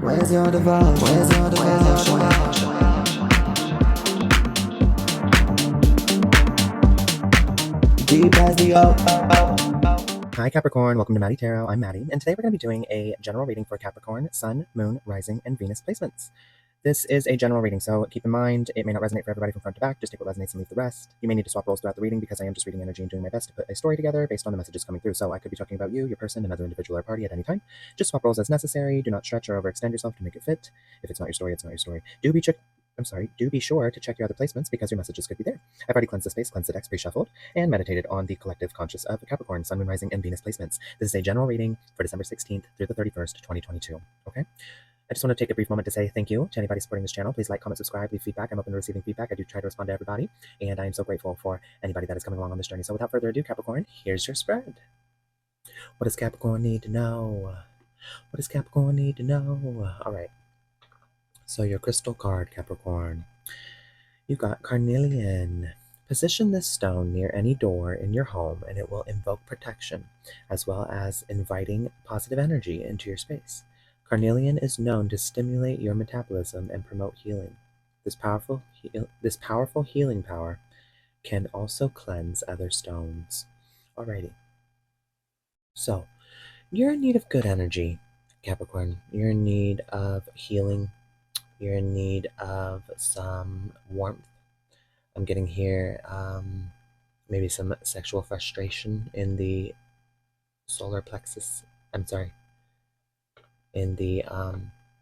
Where's your devotion? Where's your devotion? Deep as the ocean. Hi Capricorn, welcome to Maddie Tarot. I'm Maddie, and today we're going to be doing a general reading for Capricorn, Sun, Moon, Rising, and Venus placements. This is a general reading, so keep in mind it may not resonate for everybody from front to back. Just take what resonates and leave the rest. You may need to swap roles throughout the reading because I am just reading energy and doing my best to put a story together based on the messages coming through. So I could be talking about you, your person, another individual, or party at any time. Just swap roles as necessary. Do not stretch or overextend yourself to make it fit. If it's not your story, it's not your story. Do be sure to check your other placements because your messages could be there. I've already cleansed the space, cleansed the decks, pre-shuffled, and meditated on the collective conscious of Capricorn, Sun, Moon, Rising, and Venus placements. This is a general reading for December 16th through the 31st, 2022. Okay? I just want to take a brief moment to say thank you to anybody supporting this channel. Please like, comment, subscribe, leave feedback. I'm open to receiving feedback. I do try to respond to everybody, and I am so grateful for anybody that is coming along on this journey. So without further ado, Capricorn, here's your spread. What does Capricorn need to know? What does Capricorn need to know? All right. So your crystal card, Capricorn. You got Carnelian. Position this stone near any door in your home and it will invoke protection, as well as inviting positive energy into your space. Carnelian is known to stimulate your metabolism and promote healing. This powerful healing power can also cleanse other stones. Alrighty. So, you're in need of good energy, Capricorn. You're in need of healing. You're in need of some warmth. I'm getting here maybe some sexual frustration in the solar plexus. I'm sorry, in the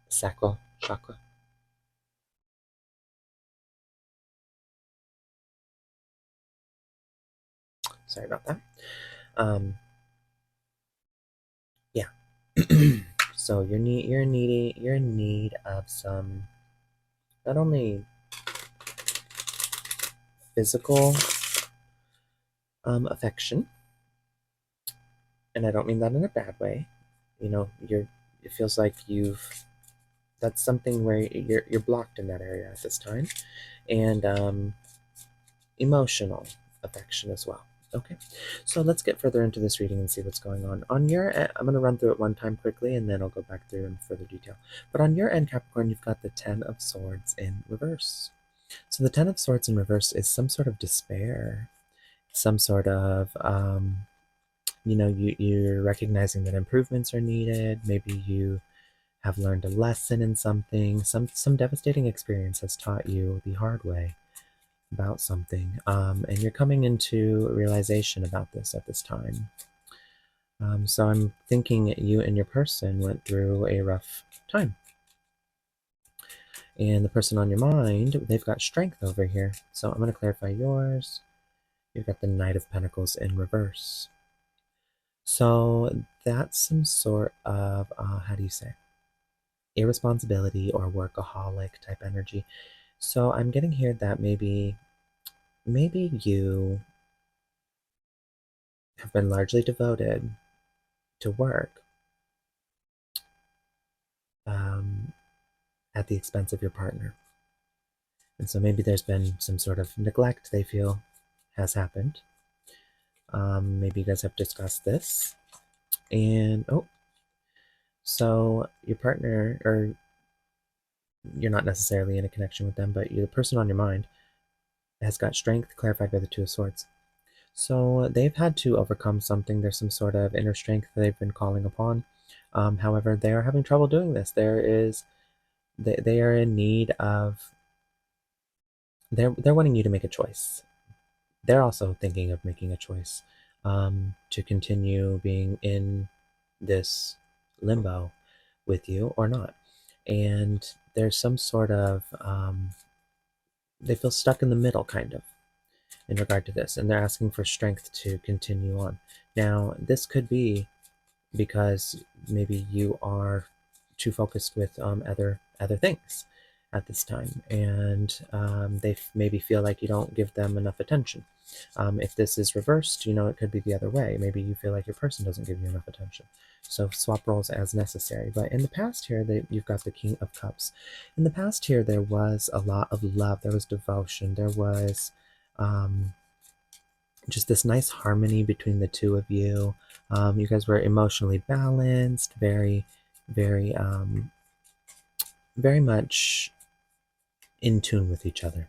sacral chakra. Sorry about that. Yeah. So you're in need of some not only physical affection, and I don't mean that in a bad way. You know, it feels like that's something where you're blocked in that area at this time, and emotional affection as well. Okay, so let's get further into this reading and see what's going on. On your end, I'm going to run through it one time quickly and then I'll go back through in further detail. But on your end, Capricorn, you've got the Ten of Swords in reverse. So the Ten of Swords in reverse is some sort of despair, some sort of, you're recognizing that improvements are needed. Maybe you have learned a lesson in something. Some devastating experience has taught you the hard way about something, and you're coming into realization about this at this time. So I'm thinking you and your person went through a rough time. And the person on your mind, they've got strength over here. So I'm going to clarify yours. You've got the Knight of Pentacles in reverse. So that's some sort of, how do you say, irresponsibility or workaholic type energy. So I'm getting here that maybe you have been largely devoted to work at the expense of your partner. And so maybe there's been some sort of neglect they feel has happened. Maybe you guys have discussed this. And, so your partner, or you're not necessarily in a connection with them, but the person on your mind has got strength clarified by the Two of Swords. So they've had to overcome something. There's some sort of inner strength that they've been calling upon. However, they are having trouble doing this. They are in need of, they're wanting you to make a choice. They're also thinking of making a choice to continue being in this limbo with you or not. And there's some sort of, they feel stuck in the middle kind of in regard to this, and they're asking for strength to continue on. Now, this could be because maybe you are too focused with other things at this time, and they maybe feel like you don't give them enough attention. If this is reversed, it could be the other way. Maybe you feel like your person doesn't give you enough attention. So swap roles as necessary. But in the past here, you've got the King of Cups. In the past here, there was a lot of love. There was devotion. There was just this nice harmony between the two of you. You guys were emotionally balanced, very, very very much in tune with each other.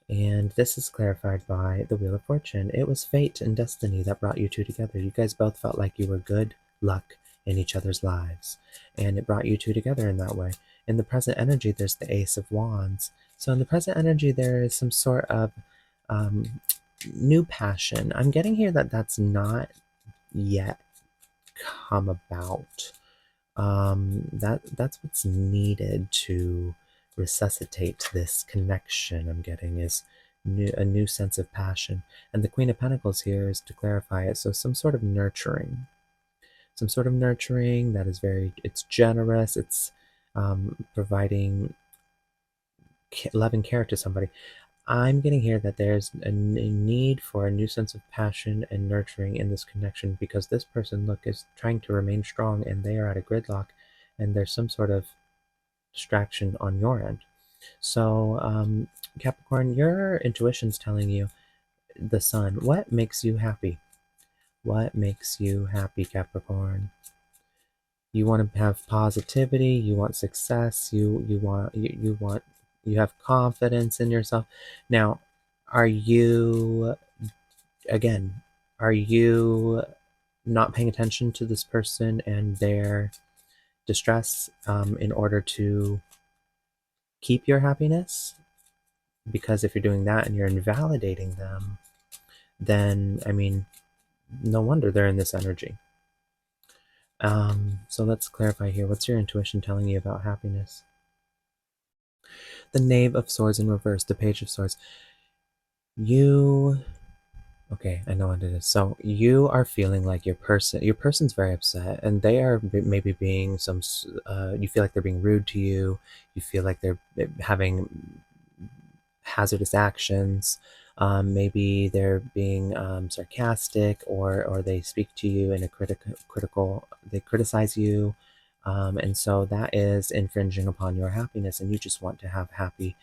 And this is clarified by the Wheel of Fortune. It was fate and destiny that brought you two together. You guys both felt like you were good luck in each other's lives, and it brought you two together in that way. In the present energy, there's the Ace of Wands. So in the present energy, there is some sort of um, new passion. I'm getting here that that's not yet come about. That's what's needed to resuscitate this connection. I'm getting is a new sense of passion, and the Queen of Pentacles here is to clarify it. So some sort of nurturing that is it's generous. It's providing love and care to somebody. I'm getting here that there's a need for a new sense of passion and nurturing in this connection, because this person, look, is trying to remain strong and they are at a gridlock, and there's some sort of distraction on your end. So, Capricorn, your intuition's telling you, the Sun, what makes you happy? What makes you happy, Capricorn? You want to have positivity, you want success, you have confidence in yourself. Now, are you, again, are you not paying attention to this person and their distress in order to keep your happiness? Because if you're doing that and you're invalidating them, then, I mean, no wonder they're in this energy. So let's clarify here. What's your intuition telling you about happiness? The Knave of Swords in reverse, the Page of Swords. Okay, I know what it is. So you are feeling like your person's very upset, and they are maybe being you feel like they're being rude to you. You feel like they're having hazardous actions. Maybe they're being sarcastic, or they speak to you in a critical. They criticize you, and so that is infringing upon your happiness, and you just want to have happy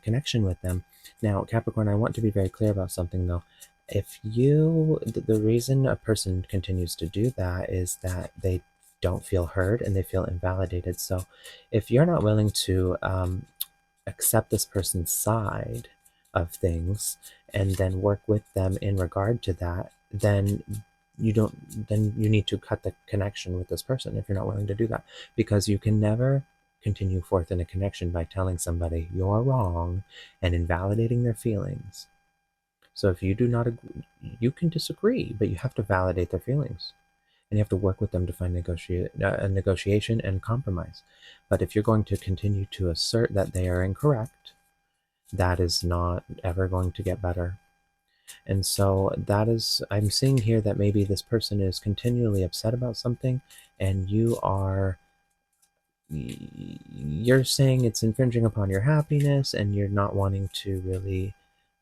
connection with them. Now, Capricorn, I want to be very clear about something though. If the reason a person continues to do that is that they don't feel heard and they feel invalidated. So, if you're not willing to accept this person's side of things and then work with them in regard to that, then you need to cut the connection with this person if you're not willing to do that, because you can never continue forth in a connection by telling somebody you're wrong and invalidating their feelings. So if you do not agree, you can disagree, but you have to validate their feelings, and you have to work with them to find a negotiation and compromise. But if you're going to continue to assert that they are incorrect, that is not ever going to get better. And so I'm seeing here that maybe this person is continually upset about something, and you're saying it's infringing upon your happiness, and you're not wanting to really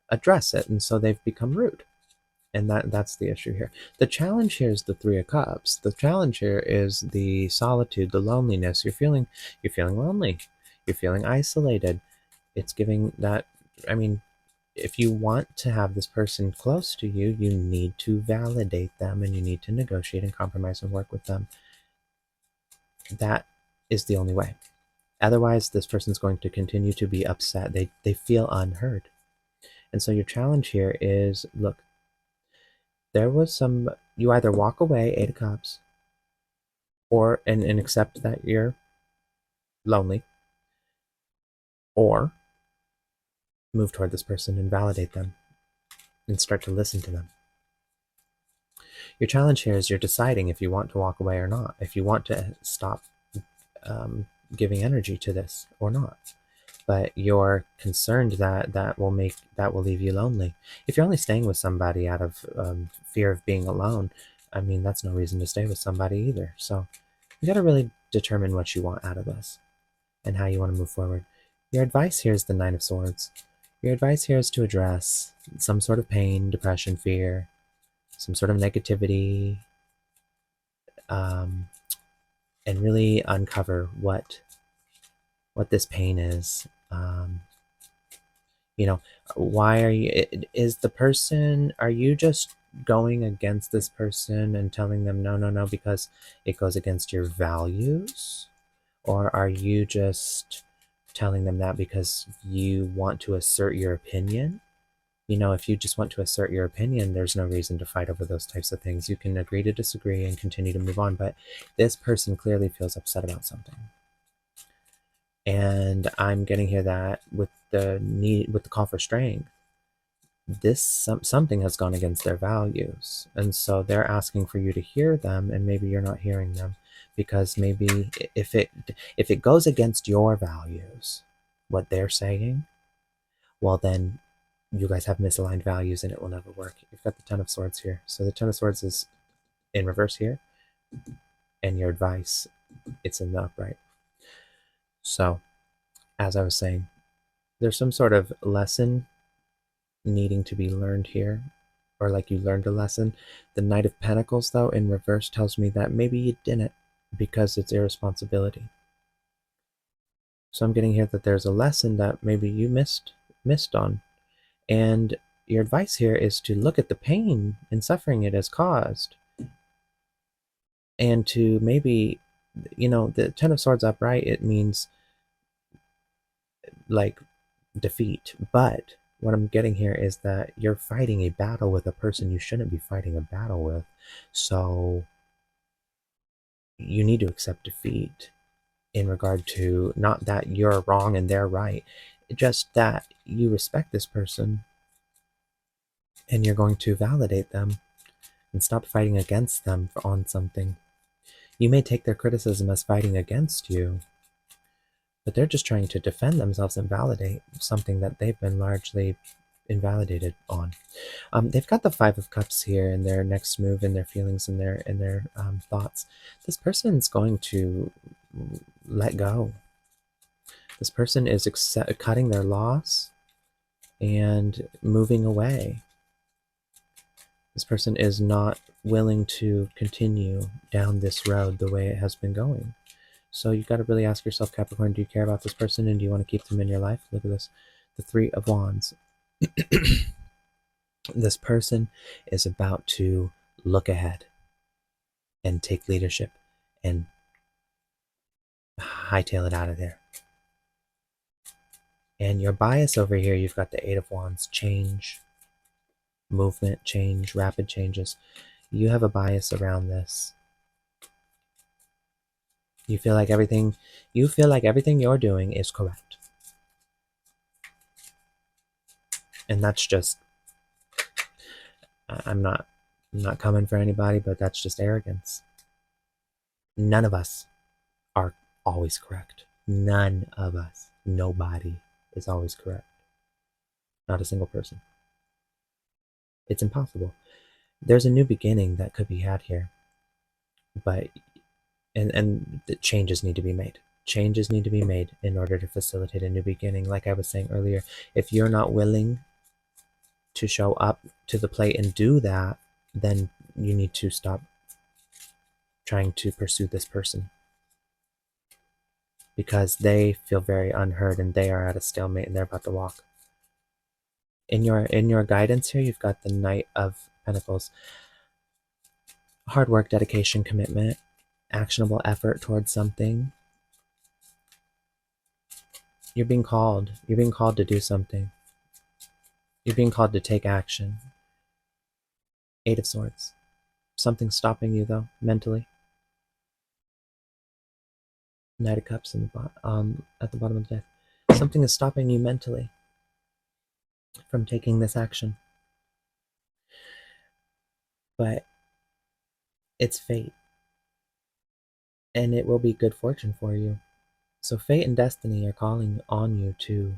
address it, and so they've become rude. And that's the issue here. The challenge here is the Three of Cups. The challenge here is the solitude, the loneliness. You're feeling lonely. You're feeling isolated. It's giving that, I mean, if you want to have this person close to you, you need to validate them, and you need to negotiate and compromise and work with them. That is the only way. Otherwise, this person's going to continue to be upset. They feel unheard. And so your challenge here is, look, you either walk away, Eight of Cups, or and accept that you're lonely, or move toward this person and validate them and start to listen to them. Your challenge here is you're deciding if you want to walk away or not, if you want to stop giving energy to this or not. But you're concerned that will leave you lonely. If you're only staying with somebody out of fear of being alone, I mean, that's no reason to stay with somebody either. So you got to really determine what you want out of this and how you want to move forward. Your advice here is the Nine of Swords. Your advice here is to address some sort of pain, depression, fear, some sort of negativity, and really uncover what this pain is. Why are you just going against this person and telling them no, no, no, because it goes against your values? Or are you just telling them that because you want to assert your opinion? If you just want to assert your opinion, there's no reason to fight over those types of things. You can agree to disagree and continue to move on, but this person clearly feels upset about something. And I'm getting here that with the call for strength, something has gone against their values, and so they're asking for you to hear them, and maybe you're not hearing them because maybe if it goes against your values, what they're saying, well then you guys have misaligned values and it will never work. You've got the Ten of Swords here, so the Ten of Swords is in reverse here, and your advice, it's in the upright. So as I was saying, there's some sort of lesson needing to be learned here, or like you learned a lesson. The Knight of Pentacles, though, in reverse tells me that maybe you didn't, because it's irresponsibility. So I'm getting here that there's a lesson that maybe you missed on. And your advice here is to look at the pain and suffering it has caused, and to maybe, the Ten of Swords upright, it means like defeat. But what I'm getting here is that you're fighting a battle with a person you shouldn't be fighting a battle with. So you need to accept defeat, in regard to not that you're wrong and they're right, just that you respect this person and you're going to validate them and stop fighting against them on something. You may take their criticism as fighting against you, but they're just trying to defend themselves and validate something that they've been largely invalidated on. They've got the Five of Cups here in their next move, in their feelings, in their thoughts. This person's going to let go. This person is cutting their loss and moving away. This person is not willing to continue down this road the way it has been going. So you've got to really ask yourself, Capricorn, do you care about this person and do you want to keep them in your life? Look at this, the Three of Wands. This person is about to look ahead and take leadership and hightail it out of there. And your bias over here, you've got the Eight of Wands, change, movement, change, rapid changes. You have a bias around this. You feel like everything you're doing is correct. And that's just, I'm not coming for anybody, but that's just arrogance. None of us are always correct. None of us. Nobody is always correct. Not a single person. It's impossible. There's a new beginning that could be had here. But and the changes need to be made. Changes need to be made in order to facilitate a new beginning. Like I was saying earlier, if you're not willing to show up to the plate and do that, then you need to stop trying to pursue this person, because they feel very unheard and they are at a stalemate and they're about to walk. In your guidance here, you've got the Knight of Pentacles. Hard work, dedication, commitment, actionable effort towards something. You're being called. You're being called to do something. You're being called to take action. Eight of Swords. Something's stopping you, though, mentally. Knight of Cups at the bottom of the deck. Something is stopping you mentally from taking this action. But it's fate. And it will be good fortune for you. So fate and destiny are calling on you to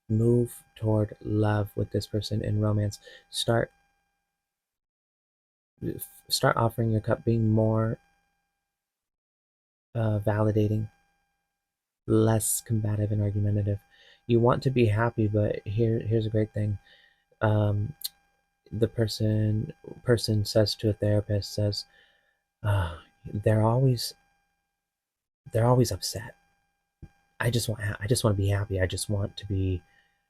move toward love with this person in romance. Start offering your cup, being more validating, less combative and argumentative. You want to be happy, but here's a great thing. The person says to a therapist, says, they're always upset. I just want to be happy. I just want to be,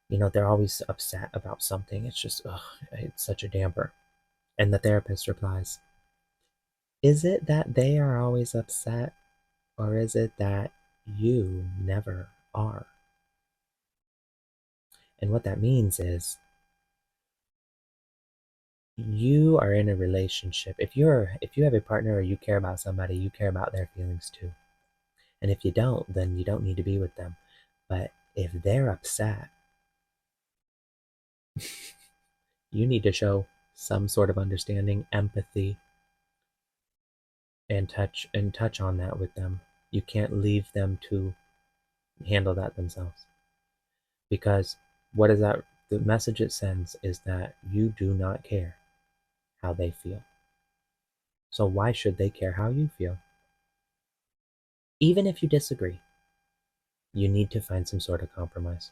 they're always upset about something. It's just, it's such a damper. And the therapist replies, is it that they are always upset, or is it that You never are. And what that means is you are in a relationship. If you have a partner or you care about somebody, you care about their feelings too. And if you don't, then you don't need to be with them. But if they're upset, you need to show some sort of understanding, empathy, and touch on that with them. You can't leave them to handle that themselves. Because what is that? The message it sends is that you do not care how they feel. So why should they care how you feel? Even if you disagree, you need to find some sort of compromise.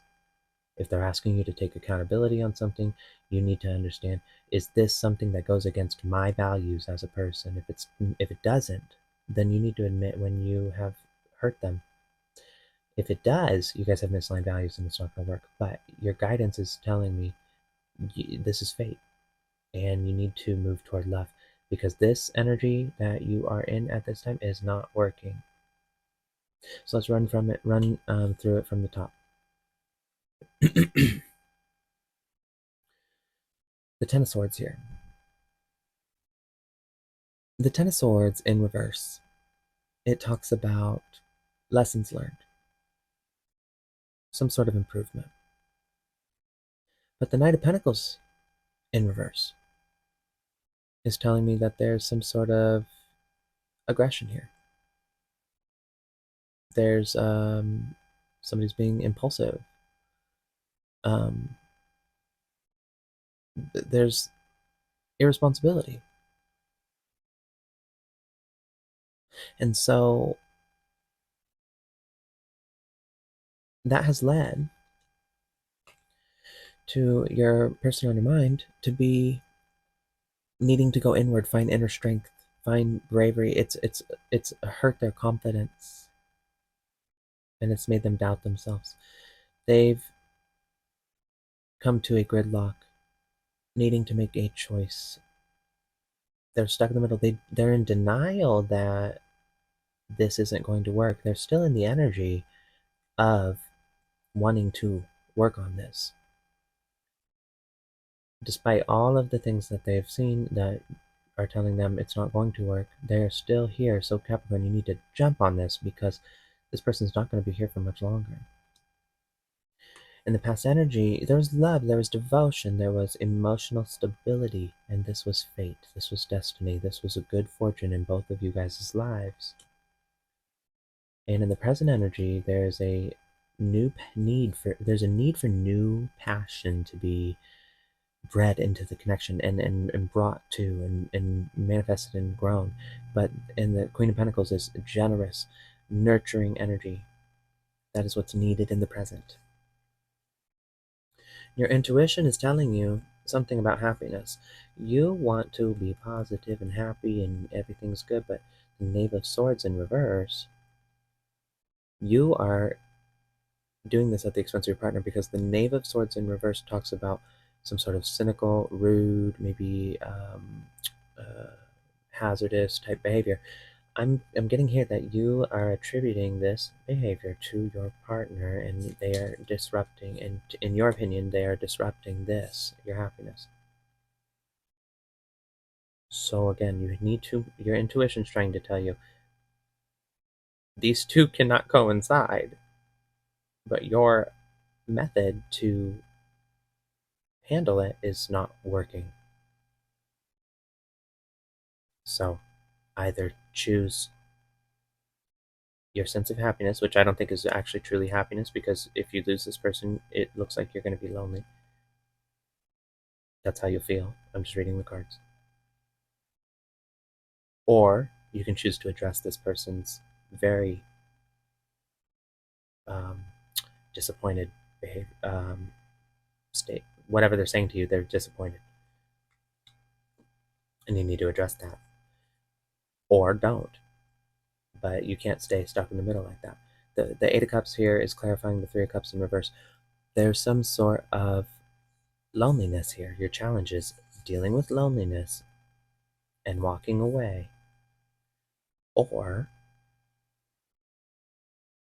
If they're asking you to take accountability on something, you need to understand, is this something that goes against my values as a person? If it doesn't, then you need to admit when you have hurt them. If it does, you guys have misaligned values and it's not going to work. But your guidance is telling me this is fate and you need to move toward love because this energy that you are in at this time is not working. So let's run through it from the top. The Ten of Swords here. The Ten of Swords in reverse. It talks about lessons learned, some sort of improvement. But the Knight of Pentacles in reverse is telling me that there's some sort of aggression here. There's somebody's being impulsive. There's irresponsibility. And so that has led to your person on your mind to be needing to go inward, find inner strength, find bravery. It's hurt their confidence and it's made them doubt themselves. They've come to a gridlock, needing to make a choice. They're stuck in the middle. They're in denial that this isn't going to work. They're still in the energy of wanting to work on this. Despite all of the things that they've seen that are telling them it's not going to work, they're still here. So Capricorn, you need to jump on this because this person's not going to be here for much longer. In the past energy, there was love, there was devotion, there was emotional stability, and this was fate, this was destiny, this was a good fortune in both of you guys' lives. And in the present energy, there's a need for new passion to be bred into the connection and brought to and manifested and grown. But in the Queen of Pentacles is generous, nurturing energy. That is what's needed in the present. Your intuition is telling you something about happiness. You want to be positive and happy and everything's good, but the Knave of Swords in reverse, you are doing this at the expense of your partner because the Knave of Swords in reverse talks about some sort of cynical, rude, maybe hazardous type behavior. I'm getting here that you are attributing this behavior to your partner and they are disrupting, and in your opinion, they are disrupting your happiness. So again, your intuition's trying to tell you these two cannot coincide, but your method to handle it is not working. So either choose your sense of happiness, which I don't think is actually truly happiness, because if you lose this person, it looks like you're going to be lonely. That's how you feel. I'm just reading the cards. Or you can choose to address this person's very disappointed behavior, state. Whatever they're saying to you, they're disappointed. And you need to address that. Or don't. But you can't stay stuck in the middle like that. The Eight of Cups here is clarifying the Three of Cups in reverse. There's some sort of loneliness here. Your challenge is dealing with loneliness and walking away, or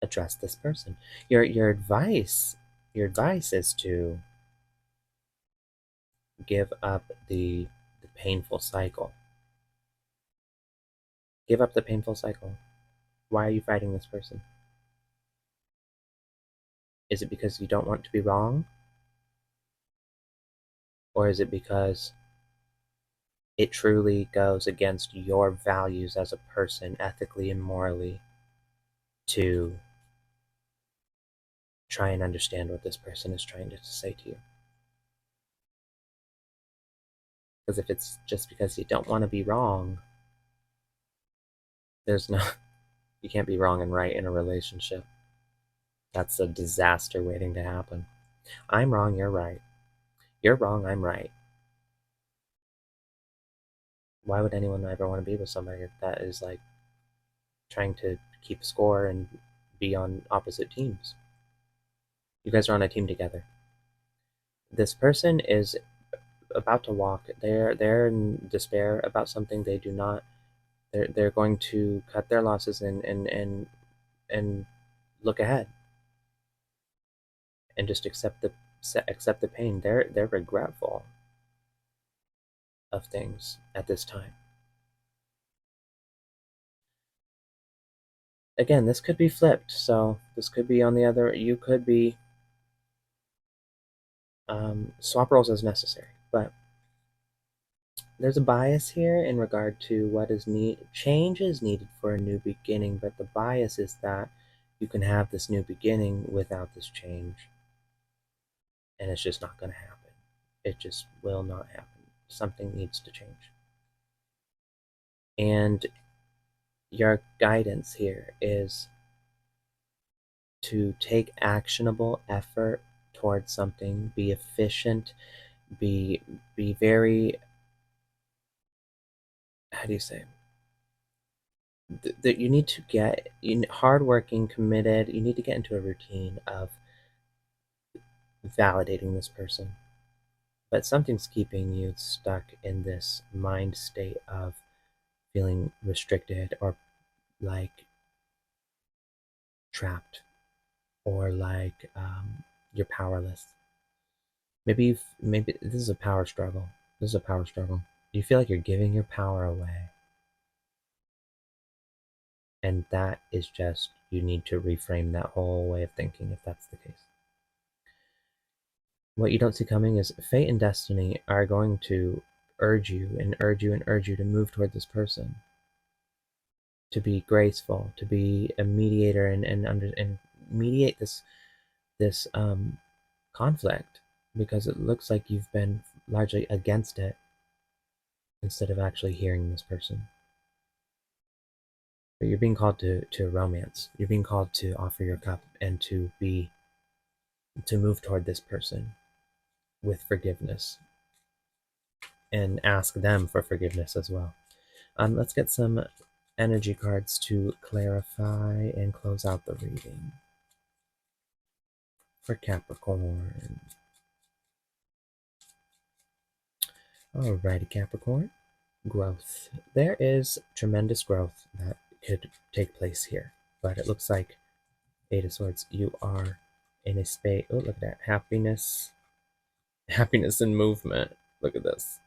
address this person. Your advice is to give up the painful cycle. Give up the painful cycle. Why are you fighting this person? Is it because you don't want to be wrong? Or is it because it truly goes against your values as a person, ethically and morally, to try and understand what this person is trying to say to you? Because if it's just because you don't want to be wrong, there's no, you can't be wrong and right in a relationship. That's a disaster waiting to happen. I'm wrong, you're right. You're wrong, I'm right. Why would anyone ever want to be with somebody that is like trying to keep score and be on opposite teams? You guys are on a team together. This person is about to walk. They're in despair about something. They do not. They're going to cut their losses and look ahead and just accept the pain. They're regretful of things at this time. Again, this could be flipped. So this could be on the other. You could be swap roles as necessary, but there's a bias here in regard to what is change is needed for a new beginning, but the bias is that you can have this new beginning without this change, and it's just not going to happen. It just will not happen. Something needs to change. And your guidance here is to take actionable effort towards something, be efficient, be very, how do you say, that you need to get hardworking, committed. You need to get into a routine of validating this person, but something's keeping you stuck in this mind state of feeling restricted or like trapped or like you're powerless. Maybe this is a power struggle. This is a power struggle. You feel like you're giving your power away, and that is just, you need to reframe that whole way of thinking if that's the case. What you don't see coming is fate and destiny are going to urge you and urge you and urge you to move toward this person, to be graceful, to be a mediator and mediate this conflict, because it looks like you've been largely against it instead of actually hearing this person. But you're being called to romance. You're being called to offer your cup and to move toward this person with forgiveness and ask them for forgiveness as well. Let's get some energy cards to clarify and close out the reading for Capricorn. Alrighty, Capricorn. Growth. There is tremendous growth that could take place here, but it looks like Eight of Swords, you are in a space. Oh, look at that. Happiness and movement. Look at this.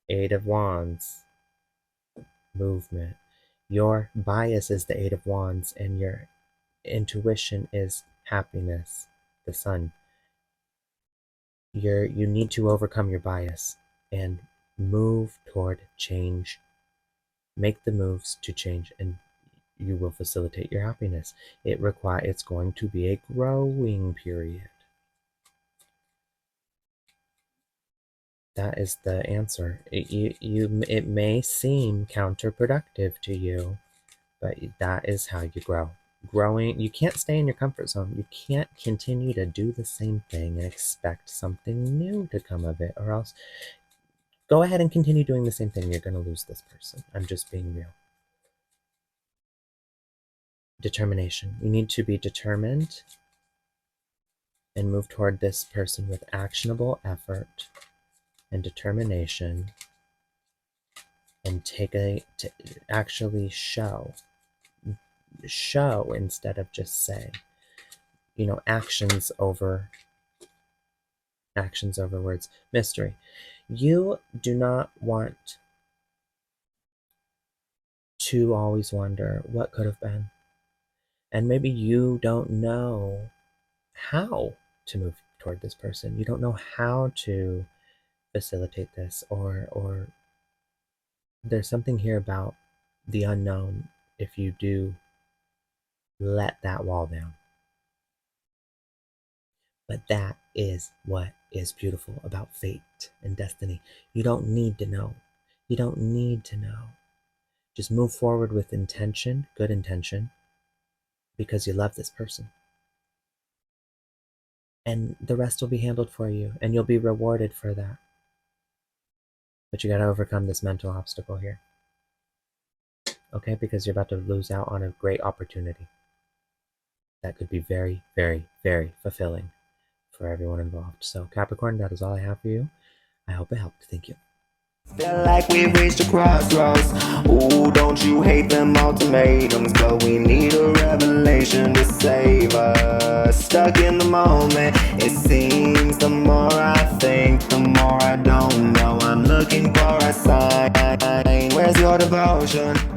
Eight of Wands. Movement. Your bias is the Eight of Wands, and your intuition is happiness, the Sun. You need to overcome your bias and move toward change. Make the moves to change, and you will facilitate your happiness. It's going to be a growing period. That is the answer. It may seem counterproductive to you, but that is how you grow. Growing, you can't stay in your comfort zone. You can't continue to do the same thing and expect something new to come of it, or else go ahead and continue doing the same thing. You're going to lose this person. I'm just being real. Determination. You need to be determined and move toward this person with actionable effort and determination, and to actually show show instead of just say. Actions over words. Mystery. You do not want to always wonder what could have been. And maybe you don't know how to move toward this person. You don't know how to facilitate this, or there's something here about the unknown if you do let that wall down. But that is what is beautiful about fate and destiny. You don't need to know. You don't need to know. Just move forward with intention, good intention, because you love this person. And the rest will be handled for you, and you'll be rewarded for that. But you got to overcome this mental obstacle here. Okay? Because you're about to lose out on a great opportunity that could be very, very, very fulfilling for everyone involved. So, Capricorn, that is all I have for you. I hope it helped. Thank you. Feel like we've reached a crossroads. Ooh, don't you hate them ultimatums? But we need a revelation to save us. Stuck in the moment, it seems. The more I think, the more I don't know. I'm looking for a sign. Where's your devotion?